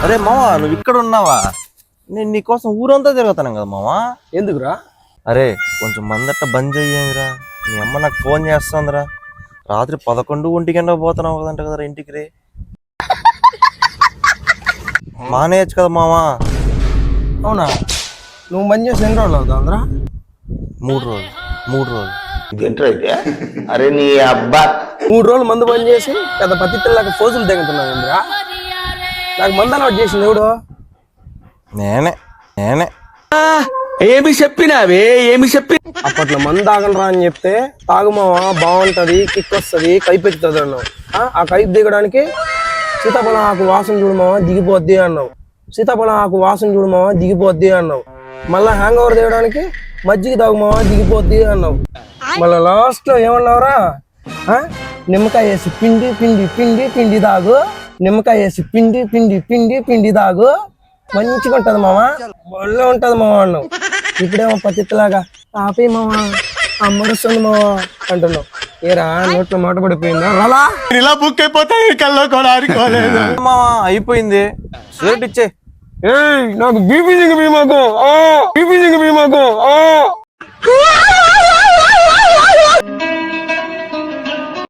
అరే మావా నువ్వు ఇక్కడ ఉన్నావా? నేను నీకోసం ఊరంతా తిరుగుతాను కదా మావా. ఎందుకురా? అరే కొంచెం మందట్ట బంద్ చెయ్యేమిరా. మీ అమ్మ నాకు ఫోన్ చేస్తుందిరా. రాత్రి 11 ఒంటి గంట పోతున్నావు కదంట కదరా ఇంటికి రే. మానేయచ్చు కదా మావా. అవునా? నువ్వు మంచి చేసి ఎన్ని రోజులు అవుతుందిరా? 3 రోజులు 3 రోజులు. ఇదేంటైతే అరే నీ అబ్బా 3 రోజులు మందు బంద్ చేసి పెద్ద పత్తిలాగా ఫోజులు తెగుతున్నావు ఇంద్రా. నాకు మందు అలవాటు చేసింది ఎవడు? నేనే ఏమి చెప్పినావే అప్పట్లో మందు తాగనరా అని చెప్తే తాగుమావా బాగుంటది, కిక్ వస్తుంది, కైపు ఎక్కుతుంది అన్నావు. ఆ కైపు దిగడానికి సీతాఫలం ఆకు వాసన చూడమావా దిగిపోద్ది అన్నావు. సీతాఫలం ఆకు వాసన చూడమావా దిగిపోద్ది అన్నావు. మళ్ళా హ్యాంగ్ ఓవర్ దిగడానికి మజ్జిగ తాగుమావా దిగిపోద్ది అన్నావు. మళ్ళా లాస్ట్ లో ఏమన్నావురా? నిమ్మకాయ వేసి పిండి పిండి పిండి పిండి తాగు, నిమ్మకాయ వేసి పిండి పిండి పిండి పిండి తాగు, మంచిగా ఉంటది మావా, ఒళ్ళో ఉంటది మావా అన్నావు. ఇప్పుడేమో పతిలాగా ఆపే మావా అమ్మడుస్తుంది మావా అంటున్నావు. ఏరా నోట్లో మాట పడిపోయిందా? రాలా ఇలా బుక్ అయిపోతాయి కల్లో కూడా అనుకోలేదు మావా అయిపోయింది. స్వీట్ ఇచ్చే. నాకు బీపీ మాకు